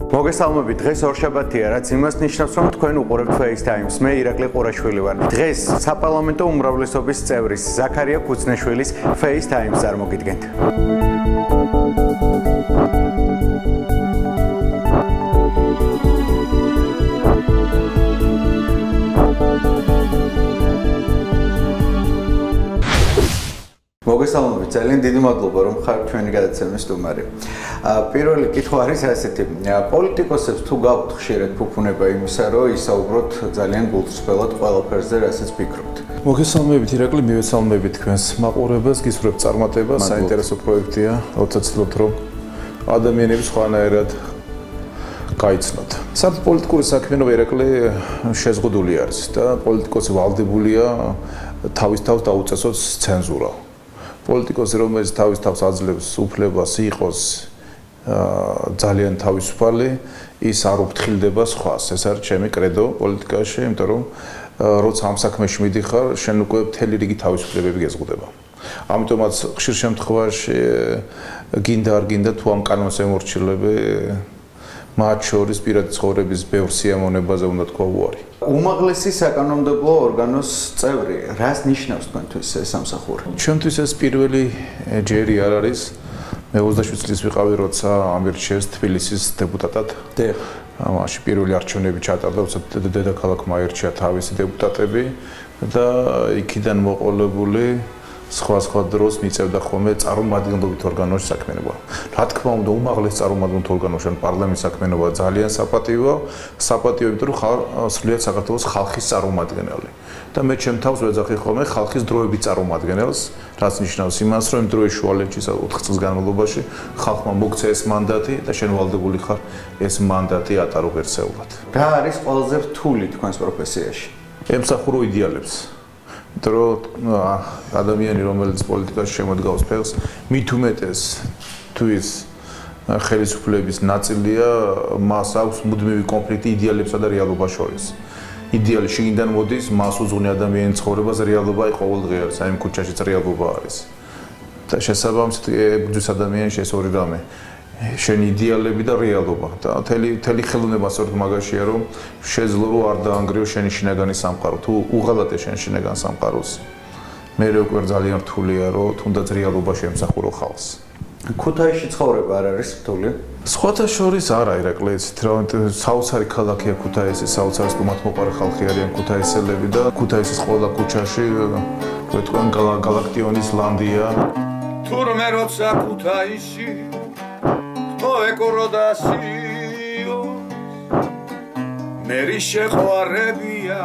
მოგესალმებით, დღეს ორშაბათია, რაც იმას ნიშნავს, რომ თქვენ უყურებთ FaceTime-ს. მე ირაკლი ყურაშვილი ვარ. დღეს საპარლამენტო უმრავლესობის წევრის ზაქარია ქუცნაშვილის FaceTime-ს წარმოგიდგენთ. მოგესალმებით, ძალიან დიდი მადლობა, რომ ხართ ჩვენი გადაცემის სტუმარი. პირველი კითხვა არის ასეთი: პოლიტიკოსებს თუ გაქვთ ხშირად ფუფუნება იმისა, რომ ისაუბროთ ძალიან გულწრფელად ყველაფერზე, რასაც ფიქრობთ? მოგესალმებით, ირაკლი, მივესალმებით თქვენს მაყურებელს, გისურვებთ წარმატება, საინტერესო პროექტია, როცა ცდილობთ, რომ ადამიანები სხვანაირად გაიცნოთ. საერთოდ პოლიტიკური საქმიანობა ირაკლი შეზღუდული არის და პოლიტიკოსი ვალდებულია თავის თავს დაუწესოს ცენზურა. პოლიტიკოსი, რომელიც თავის თავს აძლევს უფლებას იყოს ძალიან თავისუფალი, ის არ უფრთხილდება სხვას. ეს არის ჩემი კრედო პოლიტიკაში, იმიტომ რომ როცა ამ საქმეში მიდიხარ, შენ უკვე მთელი რიგი თავისუფლებები გეზღუდება. ამიტომაც ხშირ შემთხვევაში გინდა არ გინდა თუ ამ კანონს ემორჩილები, მათ შორის პირადი ცხოვრების ბევრ სიამოვნებაზე უნდა თქვა უარი. უმაღლესი საკანონმდებლო ორგანოს წევრი, რას ნიშნავს თქვენთვის ეს სამსახური? ჩვენთვის ეს პირველი ჯერი არ არის. მე 27 წლის ვიყავი, როცა ამირჩიეს თბილისის დეპუტატად. მაშინ პირველი არჩევნები ჩატარდა, დედაქალაქმა აირჩია თავისი დეპუტატები და იქიდან მოყოლებული სხვა დროს მიწევდა ხოლმე წარმომადგენლობით ორგანოში საქმიანობა. რა თქმა უნდა, უმაღლეს წარმომადგენლობითი ორგანოში ან პარლამენტის საქმიანობა ძალიან საპატიოა, იმიტომ რომ სრულიად საქართველოს ხალხის წარმომადგენელი. და მე ჩემ თავს ვეძახი ხოლმე ხალხის დროებით წარმომადგენელს, რაც ნიშნავს იმას, რომ იმ დროის შუალედში 4 წლის განმავლობაში ხალხმა მოგცა ეს მანდატი და შენ ვალდებული ხარ ეს მანდატი ატარო ღირსეულად. რა არის ყველაზე რთული თქვენს პროფესიაში? ემსახურო იდეალებს. რომ ადამიანი, რომელიც პოლიტიკაში შემოდგავს ფეხს, მით უმეტეს თუ ის ხელისუფლების ნაწილია, მას აქვს მუდმივი კონფლიქტი იდეალებსა და რეალობას შორის. იდეალი შიგნიდან მოდის, მას უძღვნი ადამიანის ცხოვრებას, რეალობა ყოველდღე არის, აი ამ ქუჩაშიც რეალობა არის. და შესაბამისად ებრძვის ადამიანში ეს ორი რამე. შენ იდეალები და რეალობა და მთელი ხელოვნება სწორედ მაგაშია, რომ შეძლო რომ არ დაანგრიო შენი შინაგანი სამყარო, თუ უღალატე შენ შინაგან სამყაროს. მე უკვე ძალიან რთულია, რომ თუნდაც რეალობაში ემსახურო ხალხს. ქუთაისში ცხოვრება არ არის რთული? სხვათა შორის არა, ირაკლი, იცით რა, საოცარი ქალაქია ქუთაისი, საოცარი სტუმართმოყვარე ხალხი არიან ქუთაისელები და ქუთაისის ყველა ქუჩაში ვეთქვენ გალაქტიონის ლანდია. თურმე როცა ქუთაისში ეკოროდასიო მერი შეყვარებია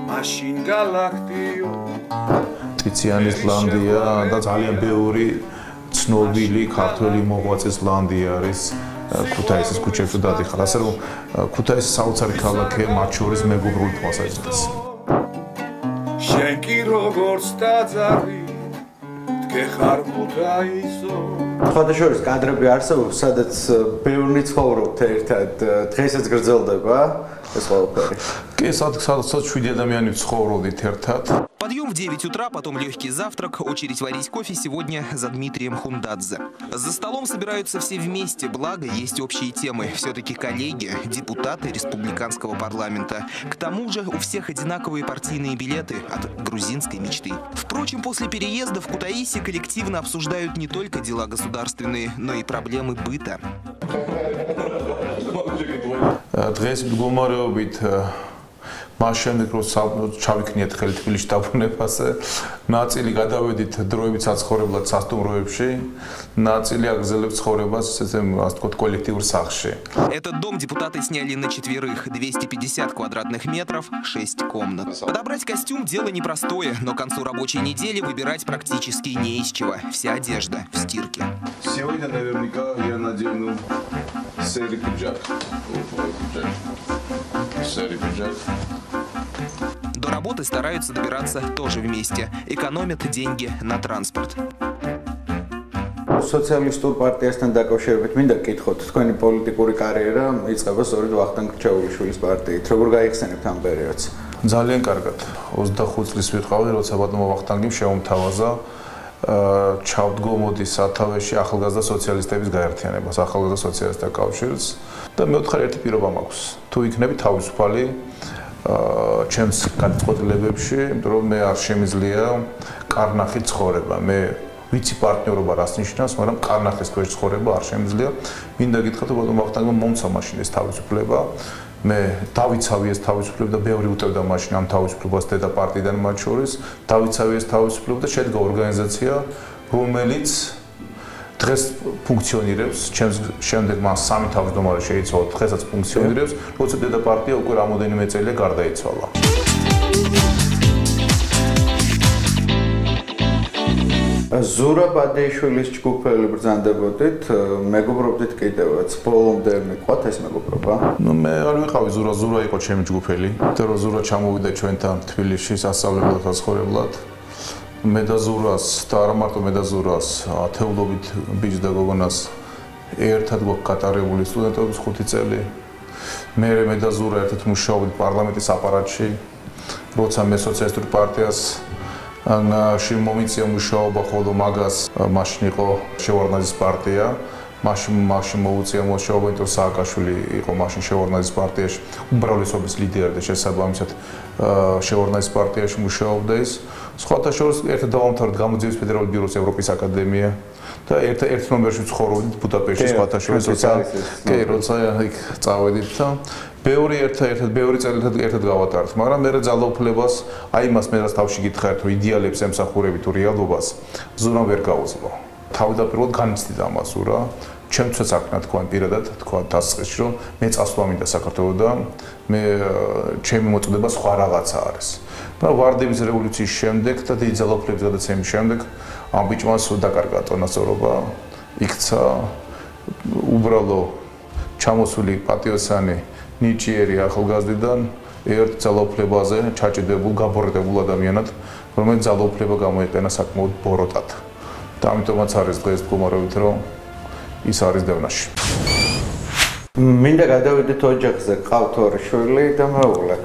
მაშინ გალაქტიო ტიციანის ლანდია და ძალიან ბევრი ცნობილი ქართველი მოღვაწის ლანდია არის ქუთაისის ქუჩებში დადიხარ. ასე რომ ქუთაისი საოცარი ქალაქია, მათ შორის მეგობრული თვალსაზრისით. შენ კი როგორც დაძარი გეხარ ქუთაისო. სხვადასხვა კადრები არსებობს, სადაც ბევრი ცხოვრობთ ერთად, დღესაც გრძელდება ეს ყველაფერი. კი, სადაც 7 ადამიანი ცხოვრობთ ერთად. Подъем в 9 утра, потом легкий завтрак, очередь варить кофе сегодня за Дмитрием Хундадзе. За столом собираются все вместе, благо есть общие темы. Все-таки коллеги, депутаты республиканского парламента. К тому же у всех одинаковые партийные билеты от грузинской мечты. Впрочем, после переезда в Кутаиси коллективно обсуждают не только дела государственные, но и проблемы быта. დღეს მდგომარეობით მას შემდეგ რომ ჩავიქნიეთ ხელი თბილისში დაბრუნებაზე, ნაწილი გადავედით დროებით საცხოვრებლად სასტუმროებში, ნაწილი აგრძელებთ ცხოვრებას ესე ვთქვათ коллективურ სახლში. Этот дом депутаты сняли на 4, 250 квадратных метров, 6 комнат. Подобрать костюм дело непростое, но к концу рабочей недели выбирать практически не из чего. Вся одежда в стирке. Сегодня наверняка я надену серый пиджак. Серый пиджак. До работы стараются добираться тоже вместе. Экономят деньги на транспорт. სოციალისტურ პარტიასთან დაკავშირებით მინდა გკითხოთ, თქვენი პოლიტიკური კარიერა იწყება სწორედ ვახტანგ ჩაულიშვილის პარტიით. როგორ გაიხსენებთ ამ პერიოდს? ძალიან კარგად. 25 წლის ვიყავი, როცა ბატონო ვახტანგიმ შეუმთავაზა ჩავდგო მოდი სათავეში ახალგაზრდა სოციალისტების გაერთიანებას, ახალგაზრდა სოციალისტთა კავშირს და მეოთხე ერთი პირობა მაქვს. თუ იქნები თავისუფალი ჩემს განწყობილებებში, იმიტომ რომ მე არ შემიძლია კარნახით ცხოვრება. მე ვიცი პარტნიორობა რას ნიშნავს, მაგრამ კარნახის ქვეშ ცხოვრება არ შემიძლია. მინდა გითხრათ, რომ ვახტანგმა მომცა მაშინ ეს თავისუფლება. მე დავიცავი ეს თავისუფლება და ბევრი უტევდა მაშინ ამ თავისუფლებას დედა პარტიიდან მათ შორის. დავიცავი ეს თავისუფლება და შედგა ორგანიზაცია, რომელიც დღეს ფუნქციონირებს. ჩემს შემდეგ მას სამი თავმჯდომარე შეიცვალა, დღესაც ფუნქციონირებს, როცა დედა პარტია უკვე რამოდენიმე წელია გარდაიცვალა. ზურაბ ადეიშვილის ჯგუფელი ბრძანდებოდით, მეგობრობდით კიდევაც, ბოლომდე მიყვათ ეს მეგობრობა? ნუ მე არ ვიყავი ზურა იყო ჩემი ჯგუფელი, იმიტომ რომ ზურა ჩამოვიდა ჩვენთან თბილისში სასწავლებლად და ცხოვრებლად. მე და ზურას და არა მარტო მე და ზურას, ათეულობით ბიჭს და გოგონას ერთად გვაქვს გატარებული სტუდენტობის 5 წელი. მე და ზურა ერთად მუშაობდით პარლამენტის აპარატში, როცა მე სოციალისტურ პარტიას მომიწია მუშაობა, ხოლო მაგას მაშინ იყო შევარდნაძის პარტია. მაშინ მოუწია მუშაობა, იმიტომ სააკაშვილი იყო მაშინ შევარდნაძის პარტიაში უმრავლესობის ლიდერი და შესაბამისად შევარდნაძის პარტიაში მუშაობდა ის. სხვათა შორის ერთად დავამთავრეთ გამოძიების ფედერალური ბიუროს ევროპის აკადემია და ერთ ნომერში ცხოვრობდით ბუდაპეშტში სხვათა შორის, როცა იქ წავედით და ბევრი წელი ერთად გავატარეთ, მაგრამ მე ძალაუფლებას, აი მას მე რაც თავში გითხარით, რომ იდეალებს ემსახურები თუ რეალობას, ზურამ ვერ გაუძლო. თავდაპირველად განიცდიდა ამას ზურა, ჩემთვისაც აქნა თქვა პირადად, თქვა დასწრებში, რომ მე წასვლა მინდა საქართველოს და მე ჩემი მოწოდება სხვა რაღაცა არის. და ვარდების რევოლუციის შემდეგ და დიდი ძალაუფლების გადაცემის შემდეგ ამ ბიჭმა დაკარგა წონასწორობა, იქცა უბრალო ჩამოსული პატიოსანი ნიჭიერი ახალგაზრდიდან ერთ ძალაუფლებაზე ჩაჭიდებულ, გაბოროტებულ ადამიანად, რომელიც ძალაუფლება გამოიყენა საკმაოდ ბოროტად. და ამიტომაც არის დღეს მდგომარეობით, რომ ის არის დევნაში. მინდა გადავიდეთ ოჯახზე, ყავთ ორი შვილი და მეუღლე.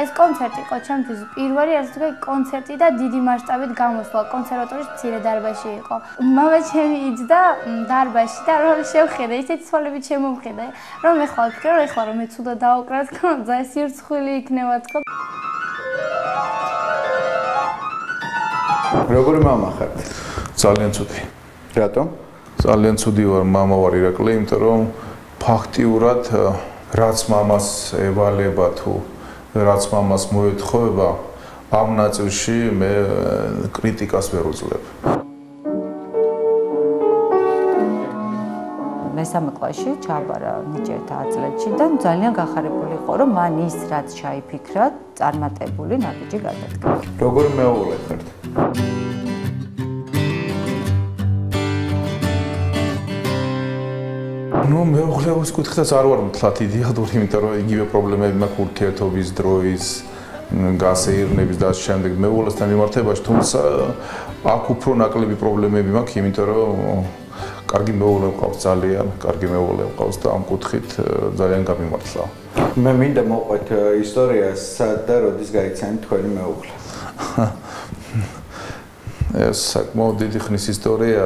ეს კონცერტი იყო ჩემთვის პირველი ასე კონცერტი და დიდი მასშტაბით გამოსვლა. კონსერვატორიის მცირე დარბაზში იყო. მამა ჩემი იჯდა დარბაზში და რომ შევხედე, ისეთი ცოლები შემომხედა, რომ ეხლა ვფიქრე, რომ ეხლა რომ მე ცუდა დავუკრათ, ძა სირცხვილი იქნება თქო. როგორი მამა ხართ? ძალიან ცუდი. რატომ? ძალიან ცუდი ვარ, მამა ვარ ირაკლი, იმიტომ რომ ფაქტიურად რაც მამას ევალება თუ რაც მამას მოეთხოვება, ამ ნაწილში მე კრიტიკას ვერ უძლებ. მესამე კლასში ჩააბარა ნიჭიერთა ათწლედში და ძალიან გახარებული იყო, რომ მან ის რაც ჩაიფიქრა, წარმატებული ნაბიჯი გადადგა. როგორი მეუღლე ხართ? ნუ მეუღლეობის კუთხითაც არ ვარ მთლად იდეალური, იმიტომ რომ იგივე პრობლემები მაქვს ურთიერთობის დროის, გასეირნების და შემდეგ მეუღლესთან მიმართებაში, თუმცა აქ უფრო ნაკლები პრობლემები მაქვს, იმიტომ რომ კარგი მეუღლე მყავს, ძალიან კარგი მეუღლე მყავს და ამ კუთხით ძალიან გამიმართლა. მე მინდა მოყვეთ ისტორიას, სად და როდის გაიცანით თქვენი მეუღლე? ეს საკმაოდ დიდი ხნის ისტორია.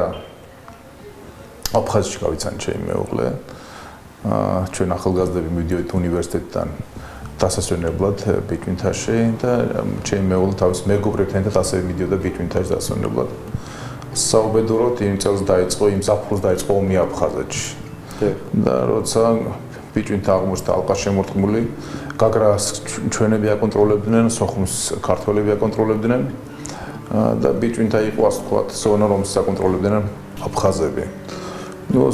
აფხაზეთში გავიცანი ჩემი მეუღლე. ჩვენ ახალგაზრდები მივიდიოდით უნივერსიტეტიდან დასასვენებლად ბიჭვინთაში და ჩემი მეუღლე თავის მეგობრებთან ერთად ასევე მიდიოდა ბიჭვინთაში დასასვენებლად. საუბედუროდ იმ წელს დაიწყო, იმ ზაფხულს დაიწყო ომი აფხაზეთში. და როცა ბიჭვინთა აღმოჩნდა ალყა შემორტყმული, გაგრას ჩვენები აკონტროლებდნენ, სოხუმს ქართველები აკონტროლებდნენ და ბიჭვინთა იყო ასე ვთქვათ, ზონა რომელსაც აკონტროლებდნენ აფხაზები. ნუ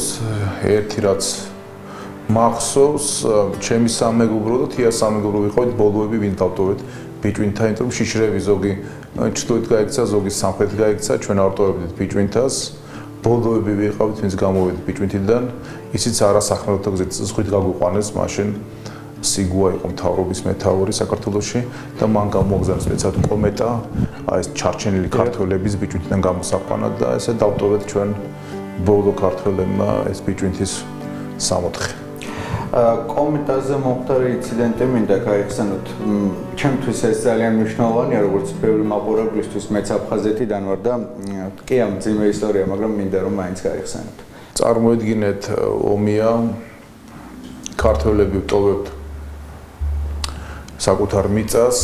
ერთი რაც მახსოვს, ჩემი სამეგობრო და თია სამეგობრო ვიყავით ბოლოები, ვინ დავტოვეთ ბიჭვინთა, იმიტომ რომ შიშრები ზოგი ჩრდილოეთ გაიქცა, ზოგი სამხრეთ გაიქცა, ჩვენ ავტოვებდით ბიჭვინთას. ბოლოები ვიყავით, ვინც გამოვედით ბიჭვინთიდან, ისიც არასახმელთო გზით ზღვით გაგვიყვანეს მაშინ. სიგუა იყო მთავრობის მეთაური საქართველოში და მან გამოგზავნა სპეციალურად კომეტა, აი ეს ჩარჩენილი ქართველების ბიჭვინთიდან გამოსაყვანად და ესე დავტოვეთ ჩვენ ბოლო ქართველებმა ეს ბიჭვინთის 64. კომიტაზე მომხდარი ინციდენტი მინდა გაიხსენოთ. ჩემთვის ეს ძალიან მნიშვნელოვანია, როგორც ბევრი მაყურებლისთვის, მეც აფხაზეთიდან ვარ და კი ამ ძიმე ისტორია, მაგრამ მინდა რომ მაინც გაიხსენოთ. წარმოედგინეთ ომია, ქართველები ვტოვებთ საკუთარ მიწას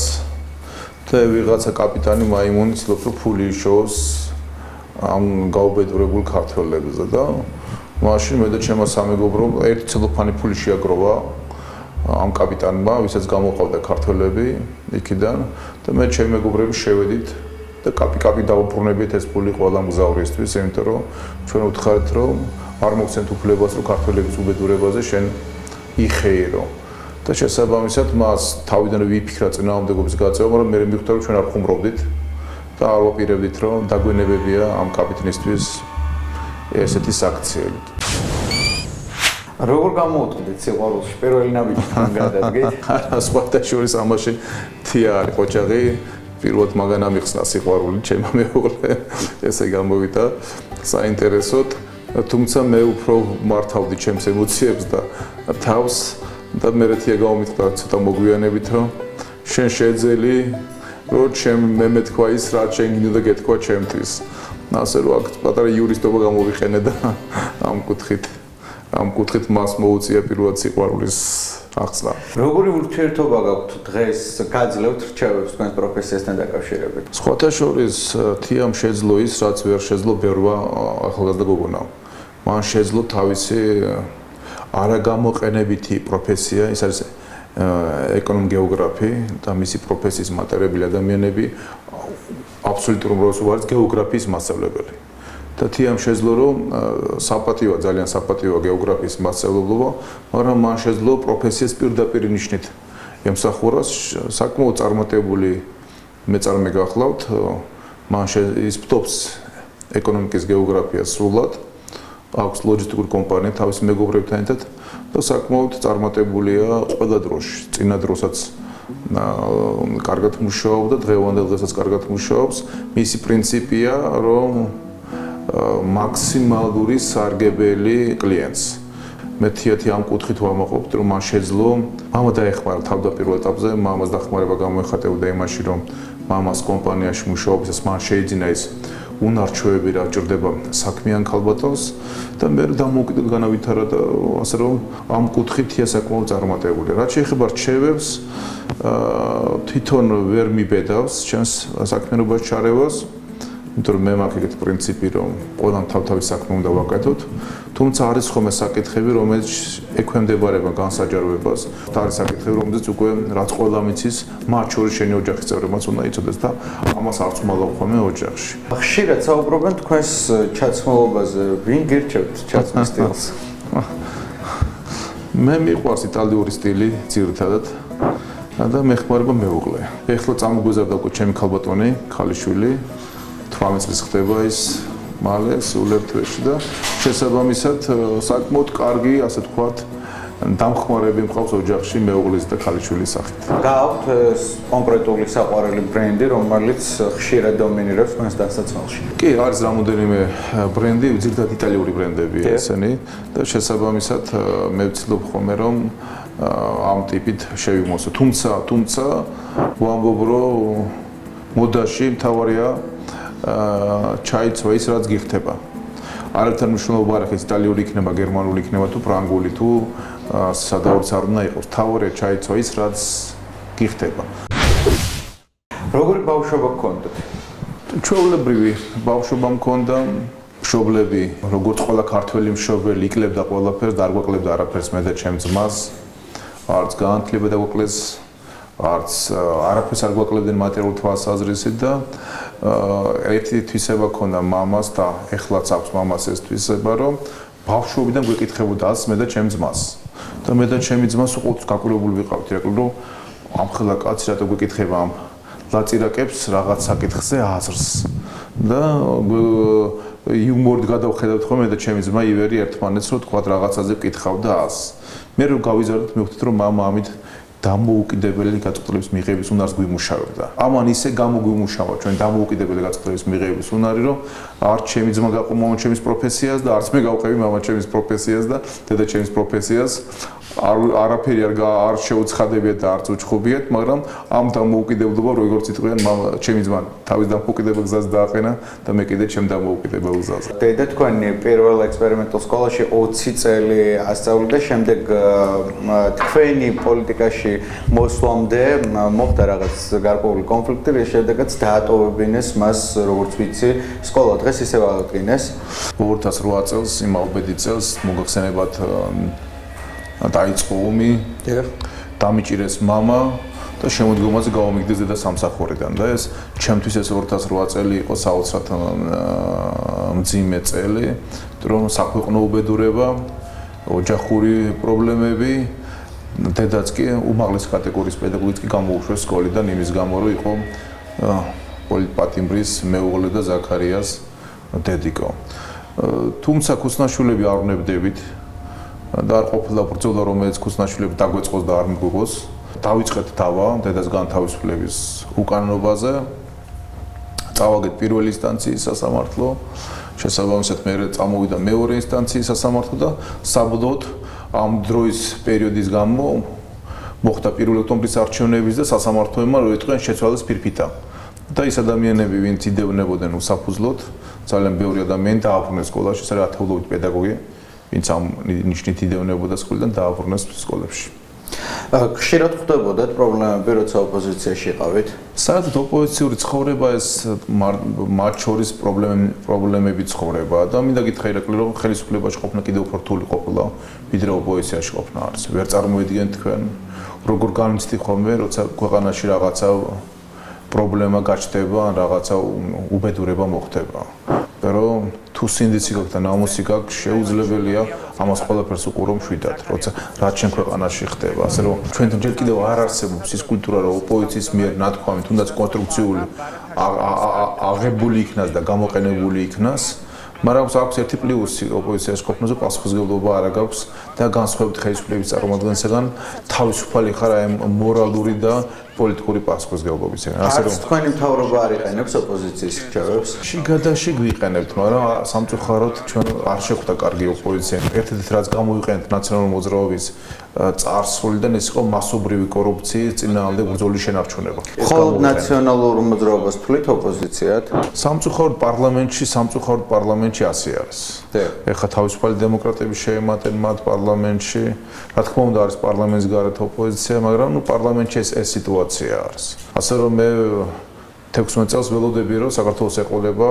და ვიღაცა კაპიტანი მაიმუნი ცდილობს რომ ფული იშოვოს ამ გაუბედურებულ ქართველებზე და მაშინ მე და ჩემო სამეგობრო ერთი ცელოფანი ფული შეაგროვა ამ კაპიტანმა, ვისაც გამოყავდა ქართველები იქიდან და მე ჩემი მეგობრები შევედით და კაპი დაუბრუნებით ეს ფული ყველა მგზავრისთვის, იმიტომ რომ ჩვენ ვთხარით რომ არ მოგცემთ უფლებას რომ ქართველების უბედურებაზე შენ იხეირო და შესაბამისად მას თავიდან ვიფიქრა წინააღმდეგობის გაწევა, მაგრამ მე მივხვდა რომ ჩვენ არ ხუმრობდით და არ ვაპირებდით რომ დაგვენებებია ამ კაპიტნისთვის ესეთი საქციელი. როგორ გამოუწყდით სიყვარულში პირველი ნაბიჯთან გადადგეთ? სხვათაშორის ამაში თია არის ყოჩაღი, პირველად მაგან ამიხსნა სიყვარული ჩემმა მეუღლე, ესე გამოვიდა საინტერესოდ, თუმცა მე უფრო მართავდი ჩემს ემოციებს და თავს და მე თია გამომიტყდა ცოტა მოგვიანებით რომ შენ შეძელი რომ მე მეთქვა ის რა შენ გინდა და გეთქვა ჩემთვის. ასე რომ აქ პატარა იურისტობა გამოვიყენე და ამ კუთხით მას მოუწია პირველად სიყვარულის ახსნა. როგორი ურთიერთობა გაქვთ დღეს გაძლევთ რჩევებს თქვენს პროფესიასთან დაკავშირებით? სხვათა შორის თიამ შეძლო ის, რაც ვერ შეძლო ბევრმა ახალგაზრდა გოგონამ. მან შეძლო თავისი არაგამოყენებითი პროფესია, ის არის ეკონომ-გეოგრაფი და მისი პროფესიის მატარებელი ადამიანები აბსოლუტურ როლს უყურებს გეოგრაფიის მასწავლებელი. და თიამ შეძლო რომ საპატიოა, ძალიან საპატიოა გეოგრაფიის მასწავლებლობა, მაგრამ მან შეძლო პროფესიას პირდაპირ ნიშნით ემსახურა საკმაოდ წარმატებული მეწარმე გახლავთ, მან ის ფთობს ეკონომიკის გეოგრაფიას სრულად, აქვს ლოჯისტიკური კომპანია თავის მეგობრებთან ერთად და საკმაოდ წარმატებულია ყველა დროში, წინა დროსაც კარგად მუშაობდა, დღევანდელ დღესაც კარგად მუშაობს. მისი პრინციპია, რომ მაქსიმალური სარგებელი კლიენტს. მე თიათი ამ კუთხით ვამაყობთ, რომ მან შეძლო მამა დაეხმარა თავდაპირველ ეტაპზე, მამას დახმარება გამოეხატებოდა იმაში, რომ მამას კომპანიაში მუშაობისას მან შეიძინა ის უნარჩვევები რა ჭირდება საქმიან ქალბატონს და მე დამოუკიდებელ განავითარა და ასე რომ ამ კუთხით თია საკმაოდ წარმატებულია. რაც შეეხება რჩევებს, თვითონ ვერ მიბედავს ჩემს საქმიანობაში ჩარევას, იმიტომ რომ მე მაქვს ეგეთი პრინციპი, რომ ყველამ თავთავის საქმე უნდა ვაკეთოთ, თუმცა არის ხოლმე საკითხები, რომელიც ექვემდებარება განსაჯაროებას. არის საკითხები, რომელზეც უკვე რაც ყველამ იცის, მათ შორის შენი ოჯახის წევრებმაც უნდა იცოდეს და ამას არც უმალავ ხოლმე ოჯახში. ხშირად საუბრობენ თქვენს ჩაცმულობაზე, ვინ გირჩევთ ჩაცმის სტილს? მე მიყვარს იტალიური სტილი ძირითადად და მეხმარება მეუღლე. ეხლა წამოგვიზარდა უკვე ჩემი ქალბატონი, ქალიშვილი. 18 წლის ხდება ის მალე სულ ერთ თვეში და შესაბამისად საკმაოდ კარგი, ასე ვთქვათ, დამხმარები მყავს ოჯახში მეუღლის და ქალიშვილის სახით. გააქვთ კონკრეტული საყვარელი ბრენდი, რომელიც ხშირად დომინირებს თქვენს დასაცმელში? კი, არის რამოდენიმე ბრენდი, ძირითადად იტალიური ბრენდებია ესენი და შესაბამისად მე ვცდილობ ხოლმე რომ ამ ტიპით შევიმოსო. თუმცა ვამბობ, რომ მოდაში მთავარია ჩაიცვა ის, რაც გიხდება. არაერთად მნიშვნელობა არ აქვს იტალიური იქნება, გერმანული იქნება თუ ფრანგული თუ სადაურც არ უნდა იყოს. მთავარია ჩაიცვა ის, რაც გიხდება. როგორი ბავშვობა გქონდათ? ჩვეულებრივი ბავშვობა მქონდა. მშობლები, როგორც ყველა ქართველი მშობელი, იკლებდა ყველაფერს და არ გვაკლებდა არაფერს მე და ჩემ ძმას. არც განათლება და გვაკლეს, არც არაფერს არ გვაკლებდნენ მატერიალური თვალსაზრისით და ერთი თვისება ქონდა მამას და ეხლაც აქვს მამას ეს თვისება, რომ ბავშვობიდან გვეკითხებოდა ას მე და ჩემ ძმას. და მე და ჩემი ძმას უყურთ გაკურებული ვიყავთ, ირაკლი რომ ამხელა კაცი რატო გვეკითხება ამ ლაწირაკებს რაღაც საკითხზე აზრს. და იუმორით გადავხედავთ ხოლმე და ჩემი ძმა ივერი ერთმანეთს რომ თქვა რაღაცაზე ვკითხავდა ას. მე რომ გავიზარდეთ მივხვდით რომ მამა ამით დამოუკიდებელი გაწყვეტილების მიღების უნარს გვიმუშავებდა. ამან ისე გამოგვიმუშავა ჩვენ დამოუკიდებელი გაწყვეტილების მიღების უნარი, რომ არც ჩემი ძმა გაყო მამა ჩემის პროფესიას და არც მე გავყევი მამა ჩემის პროფესიას და დედა ჩემის პროფესიას. არაფერი არ შეუცხადებიათ და არც უჩხუბიათ, მაგრამ ამ დამოუკიდებლობა როგორც იტყვიან, ჩემი ძმა თავის დამოუკიდებელ გზას დააყენა და მე კიდე ჩემ დამოუკიდებელ გზაზე. დედა თქვენი პირველ ექსპერიმენტულ სკოლაში 20 წელი ასწავლიდა, შემდეგ თქვენი პოლიტიკაში მოსვლამდე მოხდა რაღაც გარკვეული კონფლიქტი, რის შემდეგაც დაატოვებინეს მას, როგორც ვიცი, სკოლა დღეს ისევ აღადგინეს. 2008 წელს, იმავე ბედი წელს მოგახსენებათ დაიწყო ომი, დამიჭირეს მამა და შემოდგომაზე გავამიგდეს დედა სამსახურიდან და ეს ჩემთვის ეს 2008 წელი იყო საოცრად მძიმე წელი, რომ საქვეყნო უბედურება, ოჯახური პრობლემები, დედაც კი უმაღლეს კატეგორიის პედაგოგიც კი გამოუშვეს სკოლიდან იმის გამო, რომ იყო პოლიტპატიმრის მეუღლე და ზაქარიას დედიკო. თუმცა ქუსნაშვილები არ ვნებდებით და არ ყოფილა ბრძოლა, რომელიც ქუსნაშვილები დაგვეწყოს და არ მიგვიღოს. დავიწყეთ დავა დედას განთავისუფლების უკანონობაზე. წავაგეთ პირველი ინსტანციის სასამართლო, შესაბამისად მე წამოვიდა მეორე ინსტანციის სასამართლო და საბოლოოდ ამ დროის პერიოდის გამო მოხდა 1 ოქტომბრის არჩევნების და სასამართლოებმა რო იტყვიან შეცვალეს ფირფიტა. და ის ადამიანები, ვინც იდევნებოდნენ უსაფუძვლოდ, ძალიან ბევრი ადამიანი დააბრუნეს სკოლაში, ეს არის ათეულობით პედაგოგი, ვინც ამ ნიშნით იდევნებოდა სკოლიდან დააბრუნეს სკოლებში. ხშირად ხვდებოდათ პრობლემები, როცა ოპოზიციაში იყავით? საერთოდ ოპოზიციური ცხოვრება ეს მათ შორის პრობლემები ცხოვრებაა და მინდა გითხრა ირაკლი, რომ ხელისუფლებაში ყოფნა კიდევ უფრო რთული ყოფილა, ვიდრე ოპოზიციაში ყოფნა არის. ვერ წარმოიდგენთ თქვენ, როგორ განვიცდი ხოლმე, როცა ქვეყანაში რაღაცა პრობლემა გაჩნდება, ან რაღაცა უბედურება მოხდება. რომ თუ სინდიცი გაქვს და ნამუსი გაქვს, შეუძლებელია ამას ყველაფერს უყურო მშვიდად, როცა რაც ჩვენ ქვეყანაში ხდება. ასე რომ ჩვენთან ჯერ კიდევ არ არსებობს ის კულტურა, რომ ოპოზიციის მიერ ნათქვამი, თუნდაც კონსტრუქციული აღებული იქნას და გამოყენებული იქნას, მაგრამ აქვს ერთი პლუსი ოპოზიციაში ყოფნაზე, პასუხისმგებლობა არ აქვს და განსხვავებით ხელისუფლების წარმომადგენლისგან თავისუფალი ხარ აი მორალური და პოლიტიკური პასუხისმგებლობისგან. ასე რომ თქვენი მთავრობა არ იყენებს ოპოზიციის რჩევებს? შიგადაშიგ ვიყენებთ, მაგრამ სამწუხაროდ ჩვენ არ შეხვდა კარგი ოპოზიცია. ერთ-ერთი რაც გამოიყენეთ ნაციონალური მოძრაობის წარსულიდან ეს იყო მასობრივი კორუფციის წინააღმდეგ ბრძოლის შენარჩუნება. მხოლოდ ნაციონალურ მოძრაობას თვლით ოპოზიციად? სამწუხაროდ პარლამენტში ასე არის. ეხლა თავისუფალი დემოკრატები შეემატნენ მათ პარლამენტში. რა თქმა უნდა არის პარლამენტის გარეთ ოპოზიცია, მაგრამ პარლამენტში ეს სიტუაცია არის. ასე რომ მე 16 წელს ველოდები, რომ საქართველოს ეყოლება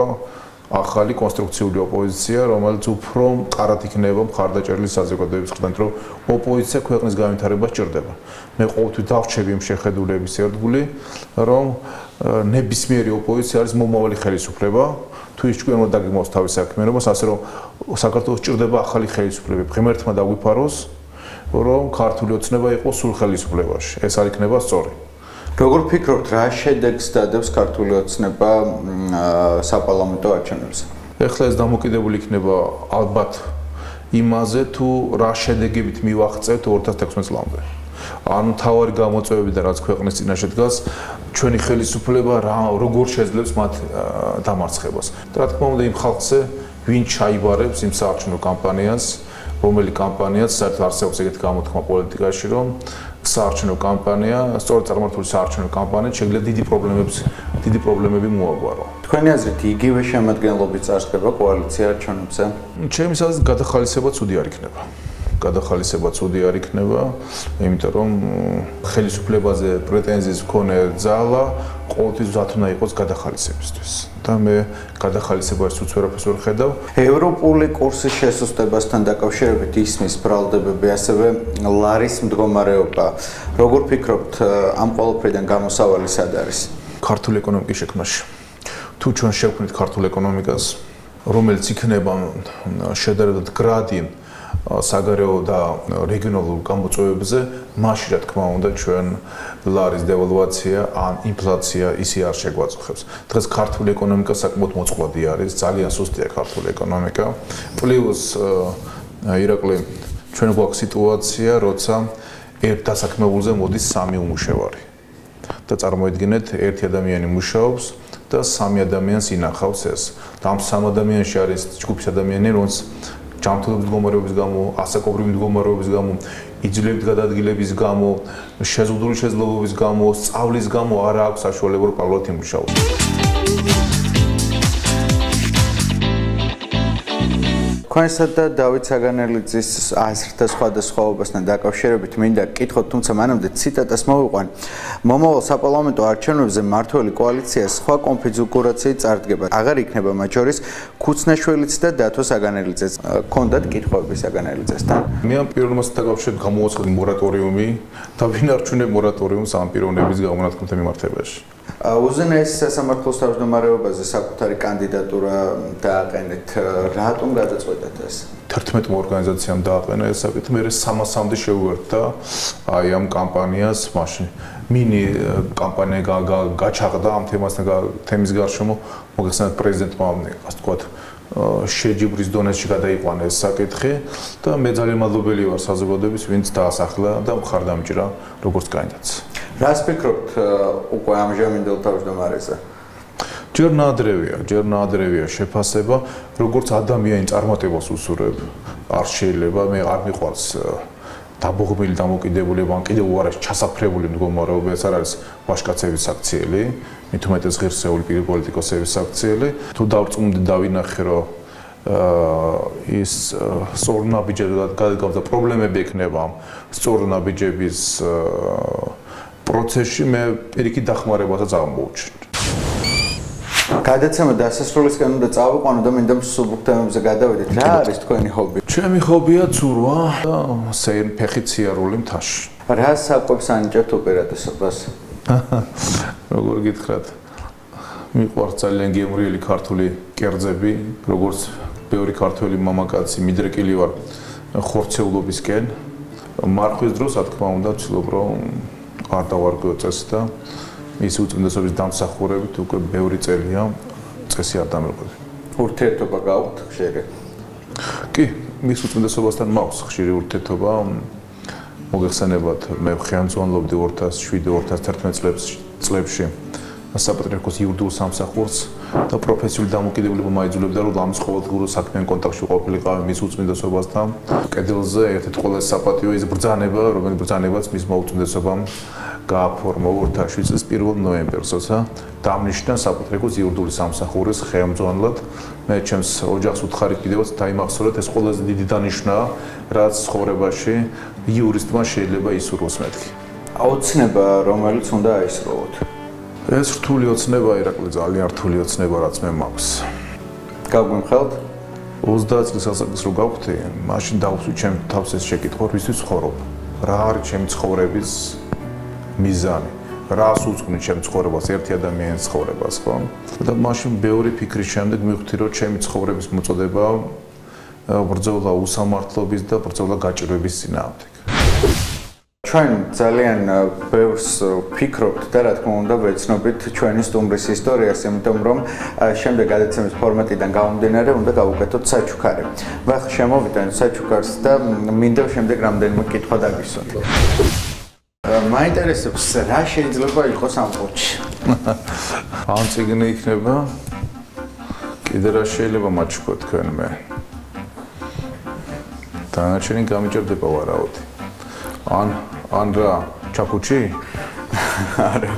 ახალი კონსტრუქციული ოპოზიცია, რომელიც უფრო მყარად იქნება მხარდაჭერილი საზოგადოების მხრიდან, რომ ოპოზიცია ქვეყნის განვითარებას ჭირდება. მე ყოველთვის დავრჩები იმ შეხედულების ერთგული, რომ ნებისმიერი ოპოზიცია არის მომავალი ხელისუფლება, თუ ის ჭკვიანო დაგიმოს თავის საქმიანობას, ასე რომ საქართველოს ჭირდება ახალი ხელისუფლება, ღმერთმა დაგვიფაროს, რომ ქართული ოცნება იყოს სულ ხელისუფლებაში. ეს არ იქნება სწორი. როგორ ფიქრობთ, რა შედეგს დადებს ქართული ოცნება საპარლამენტო არჩევნებზე? ეხლა ეს დამოკიდებული იქნება ალბათ იმაზე, თუ რა შედეგებით მივაღწევთ 2016 წლამდე. ანუ თავარი გამოწვევებიდან რაც ქვეყნის წინაშე დგას, ჩვენი ხელისუფლება როგორ შეძლებს მათ დამარცხებას. რა თქმა უნდა, იმ ხალხზე, ვინ ჩაიბარებს იმ საარჩევნო კამპანიას, რომელი კამპანიაც საერთოდ არსებობს ეგეთი გამოთქმა პოლიტიკაში, რომ საარჩევნო კამპანია, სწორედ წარმართული საარჩევნო კამპანია შეიძლება დიდი პრობლემები მოაგვარო. თქვენი აზრით, იგივე შემადგენლობით წარსდგება კოალიცია არჩევნებზე? ჩემი აზრით, გადახალისება ცუდი არ იქნება. იმიტომ რომ ხელისუფლებაზე პრეტენზიის მქონე ძალა ყოველთვის მზად უნდა იყოს გადახალისებისთვის. და მე გადახალისებას უც ვერაფერს ვერ ხედავ. ევროპული კურსის შესუსტებასთან დაკავშირებით ისმის ბრალდებები, ასევე ლარის მდგომარეობა. როგორ ფიქრობთ, ამ ყველაფრიდან გამოსავალი სად არის? ქართული ეკონომიკის შექმნაში. თუ ჩვენ შევქმნით ქართულ ეკონომიკას, რომელიც იქნება შედარებით გრადი საგარეო და რეგიონალურ გამოწვევებზე, მაშინ რა თქმა უნდა ჩვენ ლარის დევალვაცია ან ინფლაცია ისე არ შეგვაწუხებს. დღეს ქართული ეკონომიკა საკმაოდ მოწყვლადი არის, ძალიან სუსტია ქართული ეკონომიკა. პლუს ირაკლი, ჩვენ გვაქვს სიტუაცია, როცა ერთ დასაქმებულზე მოდის 3 უმუშევარი. და წარმოიდგინეთ, ერთი ადამიანი მუშაობს და 3 ადამიანს ინახავს ეს. და ამ 3 ადამიანში არის ჯგუფის ადამიანები, რომელიც ჯანმრთელობის მდგომარეობის გამო, ასაკობრივი მდგომარეობის გამო, იძლებით გადაადგილების გამო, შეზღუდული შეძლებლობების გამო, სწავლის გამო არ აქვს საშუალება რომ პარალელურად იმუშაოს. თქვენსა და დავით საგანელიძის აზრთა სხვადასხვაობასთან დაკავშირებით მინდა გკითხოთ, თუმცა მანამდე ციტატას მოვიყვან. მომავალ საპარლამენტო არჩევნებზე მმართველი კოალიცია სხვა კონფიგურაციით წარდგება. აღარ იქნება მათ შორის ქუცნაშვილიც და დათო საგანელიძეც. გქონდათ კითხვები საგანელიძესთან? მე ამ პიროვნებასთან დაკავშირებით გამოვაცხადი მორატორიუმი და ვინარჩუნებ მორატორიუმს ამ პიროვნების გამონათქმულთა მიმართებაში. უზენაეს სასამართლოს თავმჯდომარეობაზე საკუთარი კანდიდატურა დააყენეთ. რატომ გადაწყვეტეთ ეს? 11 ორგანიზაციამ დააყენა ეს საკითხი, მე 300-მდე შევუერთდა აი ამ კამპანიას, მაშინ მინი კამპანია გაჩაღდა ამ თემის გარშემო, მოგეხსენებათ პრეზიდენტმა ასე ვთქვათ შეჯიბრის დონეში გადაიყვანა ეს საკითხი და მე ძალიან მადლობელი ვარ საზოგადოების, ვინც დაასახლა და მხარდამჭირა როგორც კანდიდატს. რას ფიქრობთ უკვე ამჟამინდელ თავმჯდომარეზე? ჯერ ნადრევია შეფასება, როგორც ადამიანი წარმატებას უსურვებ, არ შეიძლება, მე არ მიყვარს დაბოღმილი დამოკიდებულება, ან კიდევ უარეს ჩასაფრებული მდგომარეობა, ეს არ არის ვაჟკაცების აქციელი, მით უმეტეს ღირსეული პოლიტიკოსების აქციელი. თუ დავწუნდი დავინახე, რომ ის სწორნაბიჯები გადაგავდა პრობლემები ექნება სწორნაბიჯების პროცესში, მე პირიქით დახმარებასაც აღმოუჩნდა. გადაცემა დასასრულისკენ უნდა წავიყვანო და მინდა მსუბუქ თემებზე გადავიდეთ. რა არის თქვენი ჰობი? ჩემი ჰობია ცურვა და ფეხით სიარული მთაში. რა საკვებს ანიჭებთ უპირატესობას? როგორ გითხრათ? მიყვარს ძალიან გემრიელი ქართული კერძები, როგორც ბევრი ქართველი მამაკაცი მიდრეკილი ვარ ხორცეულობისკენ. მარხვის დროს, რა თქმა უნდა, ვცდილობ რომ არ დავარგო წესი და ის უწმინდესობის დამსახურებით უკვე ბევრი წელია წესი არ დამეყოლე. ურთიერთობა გაქვთ ხშირი? კი, მის უწმინდესობასთან მაქვს ხშირი ურთიერთობა. მოგეხსენებათ, მე ხელმძღვანელობდი 2007-2011 წლებში საპატრიარქოს იურიდიულ სამსახურს და პროფესიული დამოკიდებულება მაიძულებდა, რომ ამის ყოველდღიურ საქმიან კონტაქტში ყოფილიყავი მის უწმინდესობასთან. კედელზე ერთ-ერთი ყველაზე საპატიო ის ბრძანება, რომელიც ბრძანებაც მისმა უწმინდესობამ გააფორმა 2007 წლის 1 ნოემბერს, როცა დამნიშნა საპატრიარქოს იურიდიული სამსახურის ხელმძღვანელად. მე ჩემს ოჯახს უთხარი კიდევაც დაიმახსოვრეთ, ეს ყველაზე დიდი დანიშვნაა, რაც ცხოვრებაში იურისტმა შეიძლება ისურვოს მეთქი. ოცნება, რომელიც უნდა აისრულოთ. ეს რთული ოცნება, ირაკლი, ძალიან რთული ოცნება, რაც მე მაქვს. გაგვიმხელთ? 30 წლის ასაკის რო გავხდი, მაშინ დავუსვი ჩემ თავს ეს შეკითხვა, რისთვის ცხოვრობ? რა არის ჩემი ცხოვრების მიზანი? რას უძღვნი ჩემ ცხოვრებას, ერთი ადამიანის ცხოვრებას, ხო? და მაშინ ბევრი ფიქრის შემდეგ მივხვდი, რომ ჩემი ცხოვრების მოწოდება ბრძოლა უსამართლობის და ბრძოლა გაჭირვების წინააღმდეგ. ჩვენ ძალიან ბევრს ფიქრობთ და რა თქმა უნდა ვეცნობით ჩვენი სტუმრის ისტორიას, იმიტომ რომ შემდეგ გადაცემის ფორმატიდან გამომდინარე უნდა გავუკეთოთ საჩუქარი. ვახ შემოვიტანოთ საჩუქარს და მინდა შემდეგ რამდენიმე კითხვა დაგისვათ. მაინტერესებს რა შეიძლება იყოს ამ პოჩში? ამ წიგნი იქნება? კიდე რა შეიძლება მაჩუქო თქვენ მე? დანარჩენი გამიჭერდება ვარაუდი. ან რა ჩაკუჩი? არა.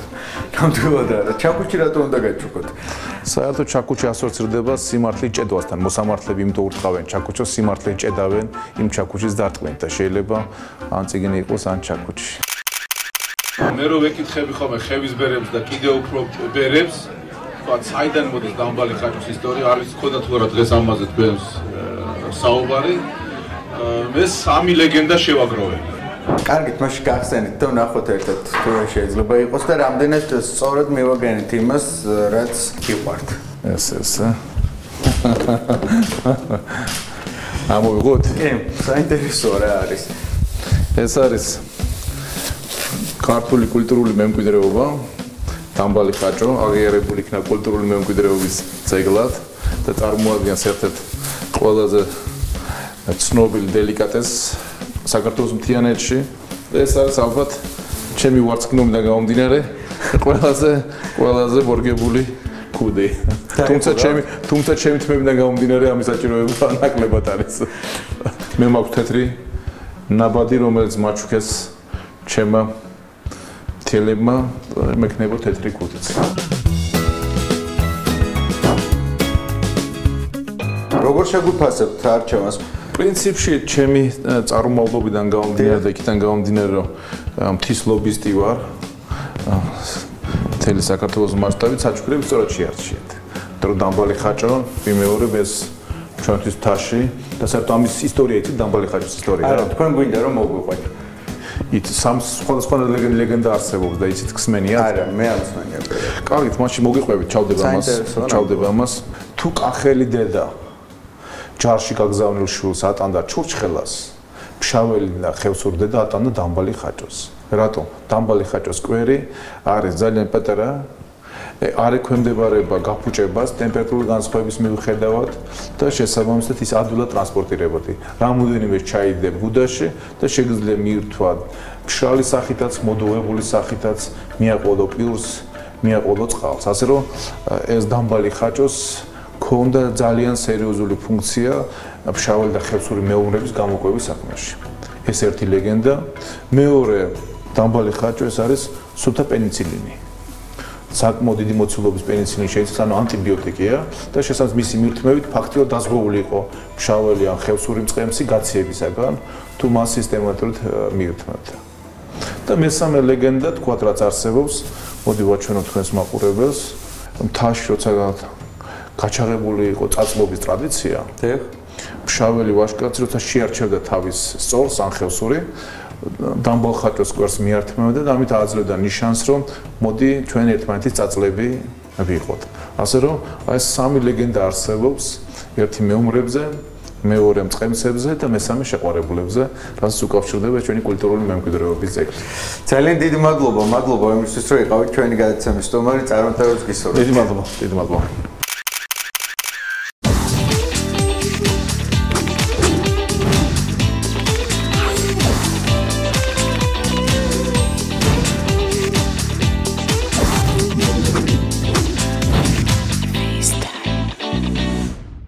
ნამდვილად არა. ჩაკუჩი რატო უნდა გაჩუქოთ? საერთოდ ჩაკუჩი ასოცირდება სიმართლის ჭედვასთან. მოსამართლეები იმიტომ ურტყავენ ჩაკუჩოს, სიმართლეს ჭედავენ იმ ჩაკუჩის დარტყმით და შეიძლება ან წიგნი იყოს, ან ჩაკუჩი. მე რო ვეკითხები ხოლმე ხევის ბერებს და კიდევ უფრო ბერებს, თქვა საიდან მოდის დამბალი ხაჭის ისტორია, არ ვიცი ხოდა თუ რა დღეს ამაზე თქვენს საუბარი. მე 3 ლეგენდა შევაგროვებ. კარგით, მაშინ გახსენით და ვნახოთ ერთად თუ რა შეიძლება იყოს და რამდენად სწორად მივაგენით იმას, რაც გიყვართ. ეს. ამოვიღოთ? კი, საინტერესოა რა არის. ეს არის ქართული კულტურული მემკვიდრეობა, დამბალი ხაჭო, აღიარებული იქნა კულტურული მემკვიდრეობის ძეგლად და წარმოადგენს ერთ-ერთ ყველაზე ცნობილ დელიკატესს საქართველოს მთიანეთში. ეს არის ალბათ ჩემი ვარცხნიდან გამომდინარე ყველაზე მორგებული ქუდი. თუმცა ჩემი თმებიდან გამომდინარე ამის საჭიროება ნაკლებად არის. მე მაქვს თეთრი ნაბადი, რომელიც მაჩუქეს ჩემმა თელებმა, მეკნებო თეთრი ქუდიც. როგორ შეგვიფასებთ არჩევანს? პრინციპში ჩემი წარმომავლობიდან გამომდინარე და იქიდან გამომდინარე, რომ მთის ლობისტი ვარ. მთელი საქართველოს მასშტაბით საჩუქრები სწორად შეარჩიეთ. დრო დამბალი ხაჭო, მიმეორებ ეს ჩვენთვის მთაში და საერთოდ ამის ისტორია იცით დამბალი ხაჭოს ისტორია. არა, თქვენ გვინდა რომ მოგვიყვეთ. ით სამ სხვადასხვა ლეგენდა არსებობს და იცით ხსმენია? არა, მე არ ვსმენია. კარგით, მაშინ მოგიყვებით, ჩავდება ამას. თუ კახელი დედა ჯარში გაგზავნილ შვილს ატანდა ჩურჩხელას, ფშაველი და ხევსური დედა ატანდა დამბალი ხაჭოს. რატომ? დამბალი ხაჭოს კვერი არის ძალიან პატარა, არ ექვემდებარება გაფუჭებას ტემპერატურული განსხვავების მიუხედავად და შესაბამისად ის ადვილად ტრანსპორტირებოდი. რამოდენიმე ჩაიდე ბუდაში და შეგიძლია მიირთვა ფშალის სახითაც, მოდუღებული სახითაც, მიაყოლო პირს, მიაყოლო წყალს. ასე რომ ეს დამბალი ხაჭოს ქონდა ძალიან სერიოზული ფუნქცია ფშაველი და ხევსური მეომრების გამოკვების საქმეში. ეს ერთი ლეგენდა. მეორე დამბალი ხაჭო ეს არის სუფთა პენიცილინი. საკმაოდ დიდი მოცულობის პენიცილინი შეიძლება, ანუ ანტიბიოტიკია და შესაძლოა მისი მირთმევით ფაქტიურად დაზღვეული იყო ფშაველი ან ხევსური მწყემსი გაციებისაგან, თუ მას სისტემატურად მიირთმევდა. და მესამე ლეგენდა თქვათ რაც არსებობს, მოდი ვაჩვენო თქვენს მაყურებელს, მთაში როცა გაჩაღებული იყო წაწლობის ტრადიცია. ფშაველი ვაჟკაცი როცა შეარჩევდა თავის სწორს ან ხევსური, დამბალ ხაჭოს კვერს მიართმევდა და ამით აძლევდა ნიშანს, რომ მოდი ჩვენ ერთმანეთის წაწლები ვიყოთ. ასე რომ აი ეს სამი ლეგენდა არსებობს, ერთი მეომრებზე, მეორე მწყემსებზე და მესამე შეყვარებულებზე, რასაც უკავშირდება ჩვენი კულტურული მემკვიდრეობის ძეგლი. ძალიან დიდი მადლობა იმისთვის, რომ იყავით ჩვენი გადაცემის სტუმარი, წარმატებებს გისურვებთ. დიდი მადლობა.